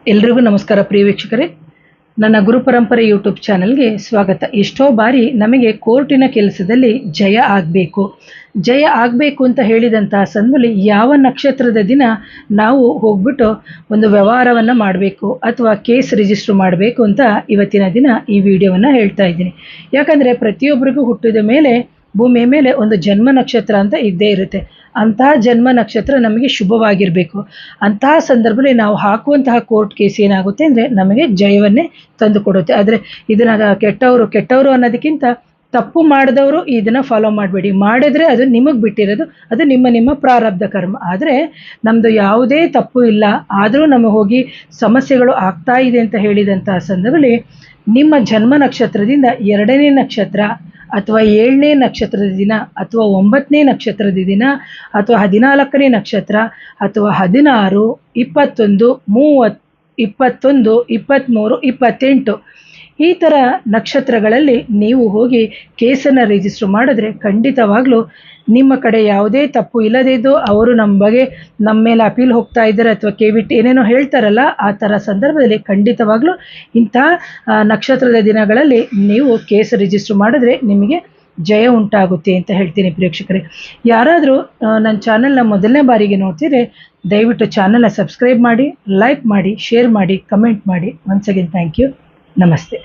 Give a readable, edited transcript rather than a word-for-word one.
ಎಲ್ರಿಗೂ ನಮಸ್ಕಾರ ಪ್ರಿಯ ವೀಕ್ಷಕರೇ, ನನ್ನ ಗುರುಪರಂಪರೆ ಯೂಟ್ಯೂಬ್ ಚಾನಲ್ಗೆ ಸ್ವಾಗತ. ಎಷ್ಟೋ ಬಾರಿ ನಮಗೆ ಕೋರ್ಟಿನ ಕೆಲಸದಲ್ಲಿ ಜಯ ಆಗಬೇಕು ಅಂತ ಹೇಳಿದಂತಹ ಸಂದರ್ಭದಲ್ಲಿ ಯಾವ ನಕ್ಷತ್ರದ ದಿನ ನಾವು ಹೋಗ್ಬಿಟ್ಟು ಒಂದು ವ್ಯವಹಾರವನ್ನು ಮಾಡಬೇಕು ಅಥವಾ ಕೇಸ್ ರಿಜಿಸ್ಟರ್ ಮಾಡಬೇಕು ಅಂತ ಇವತ್ತಿನ ದಿನ ಈ ವಿಡಿಯೋವನ್ನು ಹೇಳ್ತಾ ಇದ್ದೀನಿ. ಯಾಕಂದರೆ ಪ್ರತಿಯೊಬ್ಬರಿಗೂ ಹುಟ್ಟಿದ ಮೇಲೆ ಭೂಮಿಯ ಮೇಲೆ ಒಂದು ಜನ್ಮ ನಕ್ಷತ್ರ ಅಂತ ಇದ್ದೇ ಇರುತ್ತೆ. ಅಂತಹ ಜನ್ಮ ನಕ್ಷತ್ರ ನಮಗೆ ಶುಭವಾಗಿರಬೇಕು. ಅಂತಹ ಸಂದರ್ಭದಲ್ಲಿ ನಾವು ಹಾಕುವಂತಹ ಕೋರ್ಟ್ ಕೇಸ್ ಏನಾಗುತ್ತೆ ಅಂದರೆ ನಮಗೆ ಜಯವನ್ನೇ ತಂದು ಕೊಡುತ್ತೆ. ಆದರೆ ಇದನ್ನು ಕೆಟ್ಟವರು ಅನ್ನೋದಕ್ಕಿಂತ ತಪ್ಪು ಮಾಡಿದವರು ಇದನ್ನು ಫಾಲೋ ಮಾಡಬೇಡಿ. ಮಾಡಿದ್ರೆ ಅದು ನಿಮಗೆ ಬಿಟ್ಟಿರೋದು, ಅದು ನಿಮ್ಮ ಪ್ರಾರಬ್ಧ ಕರ್ಮ. ಆದರೆ ನಮ್ಮದು ಯಾವುದೇ ತಪ್ಪು ಇಲ್ಲ, ಆದರೂ ನಮಗೆ ಹೋಗಿ ಸಮಸ್ಯೆಗಳು ಆಗ್ತಾ ಇದೆ ಅಂತ ಹೇಳಿದಂತಹ ಸಂದರ್ಭದಲ್ಲಿ ನಿಮ್ಮ ಜನ್ಮ ನಕ್ಷತ್ರದಿಂದ 2ನೇ ನಕ್ಷತ್ರ ಅಥವಾ 7ನೇ ನಕ್ಷತ್ರದ ದಿನ ಅಥವಾ 9ನೇ ನಕ್ಷತ್ರದ ದಿನ ಅಥವಾ 14ನೇ ನಕ್ಷತ್ರ ಅಥವಾ 16, 21, 30, 21, 23, 28 ಈ ಥರ ನಕ್ಷತ್ರಗಳಲ್ಲಿ ನೀವು ಹೋಗಿ ಕೇಸನ್ನು ರಿಜಿಸ್ಟರ್ ಮಾಡಿದ್ರೆ ಖಂಡಿತವಾಗ್ಲೂ ನಿಮ್ಮ ಕಡೆ ಯಾವುದೇ ತಪ್ಪು ಇಲ್ಲದೇ ಇದ್ದು ಅವರು ನಮ್ಮ ಮೇಲೆ ಅಪೀಲ್ ಹೋಗ್ತಾ ಇದ್ದಾರೆ ಅಥವಾ ಕೇವಿಟ್ ಏನೇನೋ ಹೇಳ್ತಾರಲ್ಲ, ಆ ಥರ ಸಂದರ್ಭದಲ್ಲಿ ಖಂಡಿತವಾಗ್ಲೂ ಇಂಥ ನಕ್ಷತ್ರದ ದಿನಗಳಲ್ಲಿ ನೀವು ಕೇಸ್ ರಿಜಿಸ್ಟರ್ ಮಾಡಿದ್ರೆ ನಿಮಗೆ ಜಯ ಉಂಟಾಗುತ್ತೆ ಅಂತ ಹೇಳ್ತೀನಿ ಪ್ರೇಕ್ಷಕರೇ. ಯಾರಾದರೂ ನನ್ನ ಚಾನಲ್ನ ಮೊದಲನೇ ಬಾರಿಗೆ ನೋಡ್ತಿದ್ರೆ ದಯವಿಟ್ಟು ಚಾನಲ್ನ ಸಬ್ಸ್ಕ್ರೈಬ್ ಮಾಡಿ, ಲೈಕ್ ಮಾಡಿ, ಶೇರ್ ಮಾಡಿ, ಕಮೆಂಟ್ ಮಾಡಿ. Once again thank you. ನಮಸ್ತೆ.